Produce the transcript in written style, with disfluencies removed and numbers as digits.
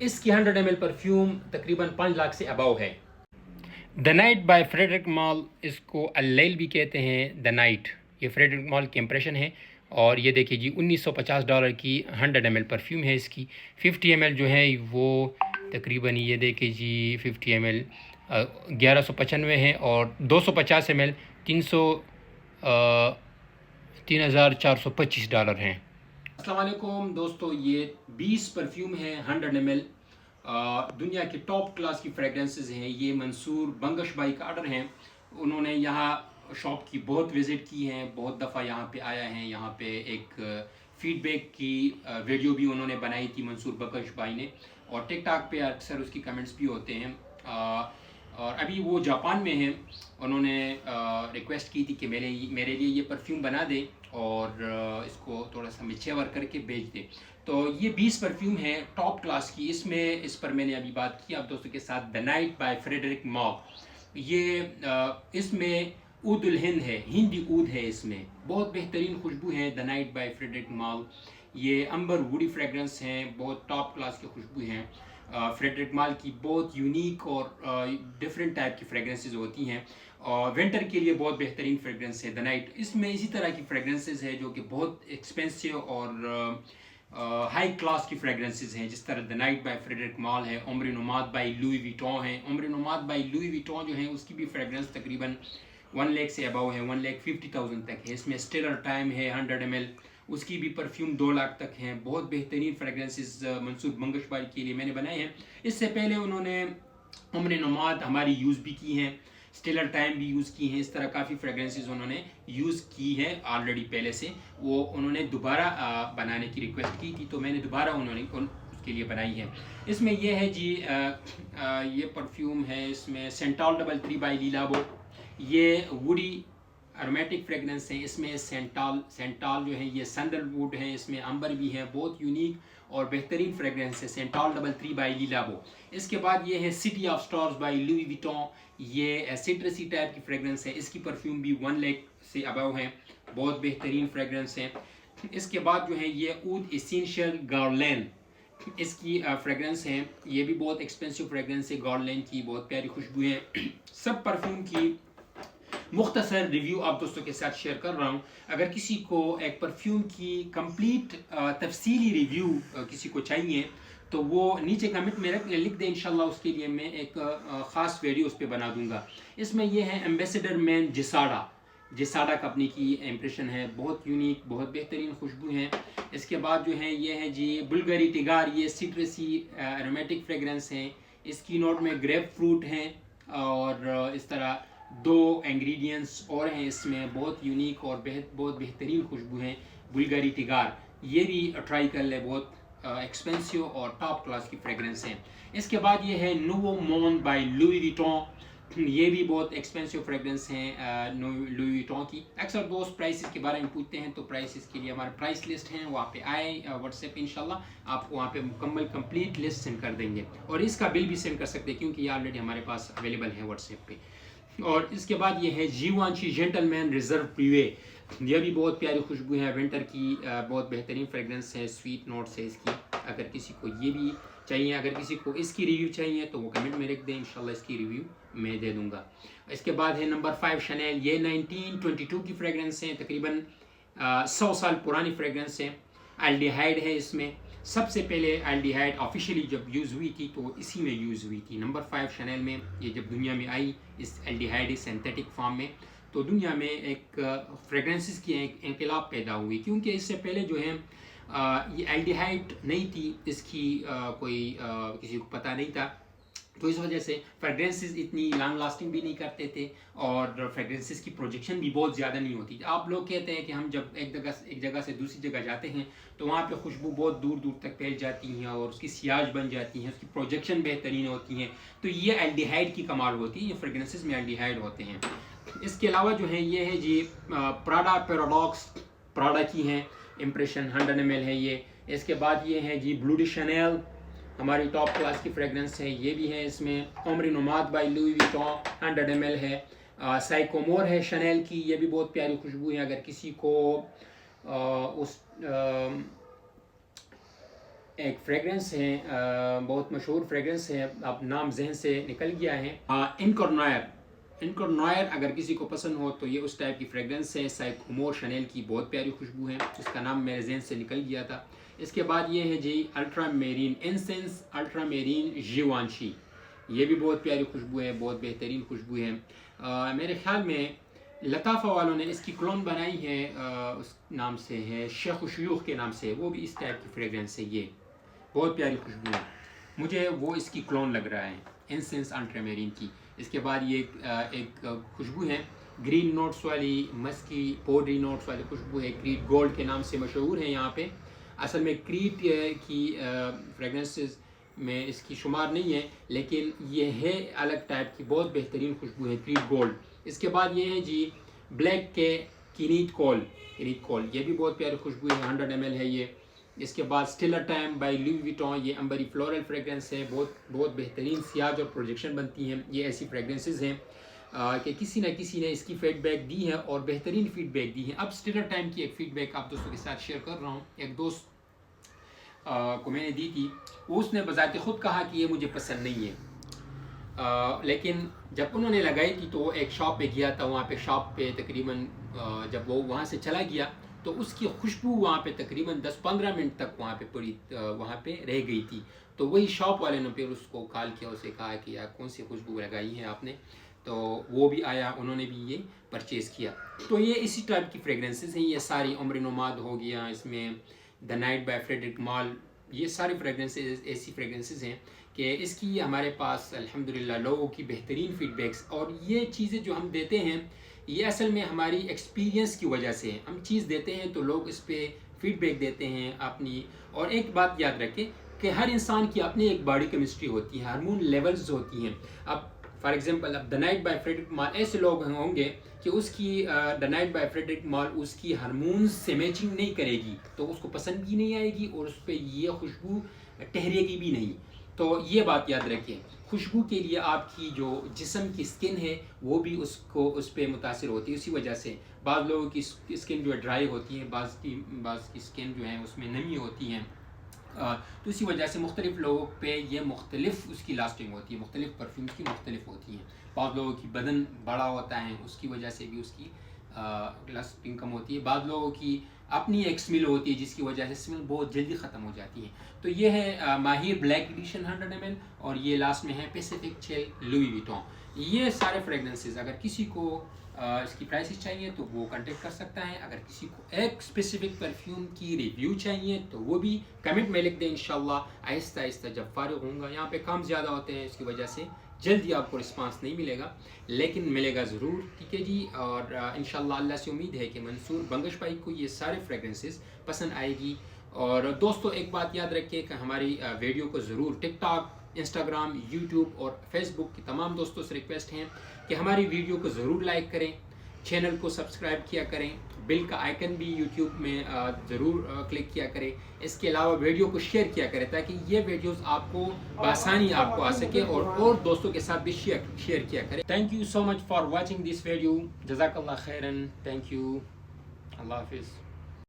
اس کی 100 ml perfume تقریباً 5 لاکھ سے اباؤ ہے۔ دا نائٹ بائی فریڈرک مال، اس کو اللیل بھی کہتے ہیں، دا نائٹ، یہ فریڈرک مال کی امپریشن ہے۔ اور یہ دیکھیے جی $1950 کی 100 ml پرفیوم ہے اس کی۔ 50 ml جو ہے وہ تقریباً یہ دیکھیے جی 50 ml 1195 ہے، اور 250 ml $3425 ہیں۔ السلام علیکم دوستو، یہ 20 پرفیوم ہیں 100 ml، دنیا کے ٹاپ کلاس کی فریگرنسز ہیں۔ یہ منصور بنگش بھائی کا آرڈر ہیں، انہوں نے یہاں شاپ کی بہت وزٹ کی ہیں، بہت دفعہ یہاں پہ آیا ہیں۔ یہاں پہ ایک فیڈ بیک کی ویڈیو بھی انہوں نے بنائی تھی منصور بنگش بھائی نے، اور ٹک ٹاک پہ اکثر اس کی کمنٹس بھی ہوتے ہیں۔ اور ابھی وہ جاپان میں ہیں، انہوں نے ریکویسٹ کی تھی کہ میرے لیے یہ پرفیوم بنا دے اور اس کو تھوڑا سا میچور کر کے بیچ دے۔ تو یہ 20 پرفیوم ہے ٹاپ کلاس کی، اس پر میں نے ابھی بات کی آپ دوستوں کے ساتھ۔ دا نائٹ بائی فریڈرک مال، یہ اس میں عود الہند ہے، ہندی عود ہے اس میں، بہت بہترین خوشبو ہے دا نائٹ بائی فریڈرک مال۔ یہ امبر ووڈی فریگرنس ہیں، بہت ٹاپ کلاس کی خوشبو ہیں۔ فریڈرک مال کی بہت یونیک اور ڈفرینٹ ٹائپ کی فریگرنسز ہوتی ہیں، اور ونٹر کے لیے بہت بہترین فریگرنس ہے دا نائٹ۔ اس میں اسی طرح کی فریگرنسز ہے جو کہ بہت ایکسپینسو اور ہائی کلاس کی فریگرنسز ہیں، جس طرح دا نائٹ بائی فریڈرک مال ہے۔ عمر نوماد بائی لوئی ویٹون ہے، عمر نوماد بائی لوئی ویٹون جو ہے اس کی بھی فریگرنس تقریباً 1 لاکھ سے اباؤ ہے، 1,50,000 تک ہے۔ اس میں اسٹیلر ٹائم ہے 100 ml، اس کی بھی پرفیوم 2 لاکھ تک ہیں۔ بہت بہترین فریگرنسز منصور بنگش بھائی کے لیے میں نے بنائے ہیں۔ اس سے پہلے انہوں نے عمر نوماد ہماری یوز بھی کی ہیں، اسٹیلر ٹائم بھی یوز کی ہیں، اس طرح کافی فریگرنسز انہوں نے یوز کی ہے آلریڈی پہلے سے۔ انہوں نے دوبارہ بنانے کی ریکویسٹ کی تھی، تو میں نے دوبارہ اس کے لیے بنائی ہے۔ اس میں یہ ہے جی یہ پرفیوم ہے، اس میں سینٹال ڈبل 3 بائی لیلابو، یہ ووڈی ارومیٹک فریگرنس ہے۔ اس میں سینٹال جو ہے یہ سینڈل ووڈ ہے، اس میں امبر بھی ہے، بہت یونیک اور بہترین فریگرنس ہے سینٹال ڈبل 3 بائی لیلابو۔ اس کے بعد یہ ہے سٹی آف سٹارز بائی لوئی ویٹون، یہ سٹرسی ٹائپ کی فریگرنس ہے، اس کی پرفیوم بھی 1 لاکھ سے اباؤ ہے، بہت بہترین فریگرنس ہے۔ اس کے بعد جو ہے یہ عود اسینشیل گارلین، اس کی فریگرنس ہے، یہ بھی بہت ایکسپینسو فریگرنس ہے گارلین کی، بہت پیاری خوشبو ہے۔ سب پرفیوم کی مختصر ریویو آپ دوستوں کے ساتھ شیئر کر رہا ہوں۔ اگر کسی کو ایک پرفیوم کی کمپلیٹ تفصیلی ریویو کسی کو چاہیے تو وہ نیچے کمنٹ میں لکھ دیں، انشاءاللہ اس کے لیے میں ایک خاص ویڈیو اس پہ بنا دوں گا۔ اس میں یہ ہے ایمبیسڈر مین جساڈا کمپنی کی امپریشن ہے، بہت یونیک، بہت بہترین خوشبو ہیں۔ اس کے بعد جو ہے یہ ہے جی بلگری ٹیگار، یہ سٹرسی ارومیٹک فریگرنس ہیں، اس کی نوٹ میں گریپ فروٹ ہیں، اور اس طرح 2 انگریڈینٹس اور ہیں اس میں، بہت یونیک اور بہت بہترین خوشبو ہیں بلگری ٹیگار، یہ بھی ٹرائی کر لے، بہت ایکسپینسو اور ٹاپ کلاس کی فریگرنس ہیں۔ اس کے بعد یہ ہے نوو مون بائی لوئی ویٹون، یہ بھی بہت ایکسپینسو فریگرنس ہیں لوئی ویٹون کی۔ اکثر دوست پرائسز کے بارے میں پوچھتے ہیں، تو پرائسز کے لیے ہمارا پرائس لسٹ ہے، وہاں پہ آئے واٹس ایپ انشاءاللہ آپ کو وہاں پہ مکمل کمپلیٹ لسٹ سینڈ کر دیں گے، اور اس کا بل بھی سینڈ کر سکتے ہیں کیونکہ یہ آلریڈی ہمارے پاس اویلیبل ہے واٹس ایپ پہ۔ اور اس کے بعد یہ ہے جیوانشی جینٹل مین ریزرو پریوے، یہ بھی بہت پیاری خوشبو ہے، ونٹر کی بہت بہترین فریگرنس ہے، سویٹ نوٹس ہے اس کی۔ اگر کسی کو یہ بھی چاہیے، اگر کسی کو اس کی ریویو چاہیے تو وہ کمنٹ میں لکھ دیں، انشاءاللہ اس کی ریویو میں دے دوں گا۔ اس کے بعد ہے نمبر 5 شنیل، یہ 1922 کی فریگرنس ہے، تقریباً 100 سال پرانی فریگرنس ہے۔ الڈیہائڈ ہے اس میں، سب سے پہلے الڈیہائڈ آفیشیلی جب یوز ہوئی تھی تو اسی میں یوز ہوئی تھی۔ نمبر 5 شنیل میں یہ جب دنیا میں آئی اس الڈیہائڈ سینتھیٹک فارم میں، تو دنیا میں ایک فریگرنسز کی ایک انقلاب پیدا ہوئی، کیونکہ اس سے پہلے جو ہے یہ الڈیہائڈ نہیں تھی، اس کی کوئی کسی کو پتہ نہیں تھا، تو اس وجہ سے فریگرنسز اتنی لانگ لاسٹنگ بھی نہیں کرتے تھے، اور فریگرنسز کی پروجیکشن بھی بہت زیادہ نہیں ہوتی تھی۔ آپ لوگ کہتے ہیں کہ ہم جب ایک جگہ سے دوسری جگہ جاتے ہیں تو وہاں پہ خوشبو بہت دور دور تک پھیل جاتی ہیں، اور اس کی سیاج بن جاتی ہیں، اس کی پروجیکشن بہترین ہوتی ہیں، تو یہ الڈیہائڈ کی کمال ہوتی ہے، یہ فریگرنسز میں الڈیہائڈ ہوتے ہیں۔ اس کے علاوہ جو ہے یہ ہے جی پراڈا پیراڈاکس، پراڈا کی ہیں امپریشن، 100 ml ہے یہ۔ اس کے بعد یہ ہے جی بلو ڈی شنیل، ہماری ٹاپ کلاس کی فریگرنس ہے، یہ بھی ہے اس میں۔ عمر نوماد بائی لوئی ویٹون 100 ml ہے۔ سائیکومور ہے شنیل کی، یہ بھی بہت پیاری خوشبو ہے، اگر کسی کو اس ایک فریگرنس ہے، بہت مشہور فریگرنس ہے، اب نام ذہن سے نکل گیا ہے، انکورنوائر اگر کسی کو پسند ہو تو یہ اس ٹائپ کی فریگرنس ہے، سائکومور شنیل کی بہت پیاری خوشبو ہے، اس کا نام میرے ذہن سے نکل گیا تھا۔ اس کے بعد یہ ہے جی الٹرا میرین انسینس، الٹرا میرین جیوانشی، یہ بھی بہت پیاری خوشبو ہے، بہت بہترین خوشبو ہے۔ میرے خیال میں لطافہ والوں نے اس کی کلون بنائی ہے، اس نام سے ہے شیخ و شیوخ کے نام سے، وہ بھی اس ٹائپ کی فریگرنس ہے، یہ بہت پیاری خوشبو ہے، مجھے وہ اس کی کلون لگ رہا ہے انسینس الٹرا میرین کی۔ اس کے بعد یہ ایک خوشبو ہے گرین نوٹس والی، مسکی پوڈری نوٹس والی خوشبو ہے، کریٹ گولڈ کے نام سے مشہور ہے یہاں پہ۔ اصل میں کریٹ کی فریگرنسز میں اس کی شمار نہیں ہے، لیکن یہ ہے الگ ٹائپ کی بہت بہترین خوشبو ہے کریٹ گولڈ۔ اس کے بعد یہ ہے جی بلیک کے کینیت کول، یہ بھی بہت پیاری خوشبو ہے، 100 ml ہے یہ۔ اس کے بعد اسٹیلر ٹائم بائی لوئی ویٹون، یہ امبری فلورل فریگرنس ہے، بہت بہترین سیاج اور پروجیکشن بنتی ہیں۔ یہ ایسی فریگرنسز ہیں کہ کسی نہ کسی نے اس کی فیڈ بیک دی ہے اور بہترین فیڈ بیک دی ہے۔ اب اسٹیلر ٹائم کی ایک فیڈ بیک آپ دوستوں کے ساتھ شیئر کر رہا ہوں۔ ایک دوست کو میں نے دی تھی، اس نے بذات خود کہا کہ یہ مجھے پسند نہیں ہے، لیکن جب انہوں نے لگائی تھی تو وہ ایک شاپ پہ گیا تھا، وہاں پہ شاپ پہ تقریباً جب وہ وہاں سے چلا گیا تو اس کی خوشبو وہاں پہ تقریباً 10-15 منٹ تک وہاں پہ رہ گئی تھی۔ تو وہی شاپ والے نے پھر اس کو کال کیا، اسے کہا کہ یار کون سی خوشبو لگائی ہے آپ نے، تو وہ بھی آیا، انہوں نے بھی یہ پرچیز کیا۔ تو یہ اسی ٹائپ کی فریگرنسز ہیں، یہ ساری عمر نماد ہو گیا، اس میں دا نائٹ بائی فریڈرک مال، یہ ساری فریگرنسز ایسی فریگرنسز ہیں کہ اس کی ہمارے پاس الحمدللہ لوگوں کی بہترین فیڈ بیکس، اور یہ چیزیں جو ہم دیتے ہیں یہ اصل میں ہماری ایکسپیرینس کی وجہ سے ہم چیز دیتے ہیں تو لوگ اس پہ فیڈ بیک دیتے ہیں اپنی۔ اور ایک بات یاد رکھیں کہ ہر انسان کی اپنی ایک باڈی کیمسٹری ہوتی ہے، ہارمون لیولز ہوتی ہیں۔ اب فار ایگزامپل اب دا نائٹ بائی فریڈرک مال ایسے لوگ ہوں گے کہ اس کی دا نائٹ بائی فریڈرک مال اس کی ہارمونز سے میچنگ نہیں کرے گی تو اس کو پسند بھی نہیں آئے گی اور اس پہ یہ خوشبو ٹھہرے گی بھی نہیں۔ تو یہ بات یاد رکھیں، خوشبو کے لیے آپ کی جو جسم کی سکن ہے وہ بھی اس پہ متاثر ہوتی ہے۔ اسی وجہ سے بعض لوگوں کی سکن جو ہے ڈرائی ہوتی ہے، بعض کی سکن جو ہے اس میں نمی ہوتی ہیں، تو اسی وجہ سے مختلف لوگوں پہ یہ مختلف اس کی لاسٹنگ ہوتی ہے، مختلف پرفیومز کی مختلف ہوتی ہیں۔ بعض لوگوں کی بدن بڑا ہوتا ہے، اس کی وجہ سے بھی اس کی لاسٹنگ کم ہوتی ہے۔ بعض لوگوں کی اپنی ایک سمیل ہوتی ہے جس کی وجہ سے سمیل بہت جلدی ختم ہو جاتی ہے۔ تو یہ ہے ماہر بلیک ایڈیشن 100 ml، اور یہ لاسٹ میں ہے پیسیفک چل لوئی ویٹون۔ یہ سارے فریگرنسز اگر کسی کو اس کی پرائسز چاہیے تو وہ کانٹیکٹ کر سکتا ہے، اگر کسی کو ایک اسپیسیفک پرفیوم کی ریویو چاہیے تو وہ بھی کمنٹ میں لکھ دیں، انشاءاللہ آہستہ آہستہ جب فارغ ہوں گا، یہاں پہ کام زیادہ ہوتے ہیں اس کی وجہ سے جلدی آپ کو رسپانس نہیں ملے گا، لیکن ملے گا ضرور، ٹھیک ہے جی۔ اور انشاءاللہ اللہ سے امید ہے کہ منصور بنگش بھائی کو یہ سارے فریگرنسز پسند آئے گی۔ اور دوستو ایک بات یاد رکھیں کہ ہماری ویڈیو کو ضرور ٹک ٹاک، انسٹاگرام، یوٹیوب اور فیس بک کی تمام دوستوں سے ریکویسٹ ہیں کہ ہماری ویڈیو کو ضرور لائک کریں، چینل کو سبسکرائب کیا کریں، بیل کا آئیکن بھی یوٹیوب میں ضرور کلک کیا کریں۔ اس کے علاوہ ویڈیو کو شیئر کیا کریں تاکہ یہ ویڈیوز آپ کو بآسانی آپ کو آ سکے، اور دوستوں کے ساتھ بھی شیئر کیا کریں۔ Thank you so much for watching this video, جزاک اللہ خیرن، تھینک یو، اللہ حافظ۔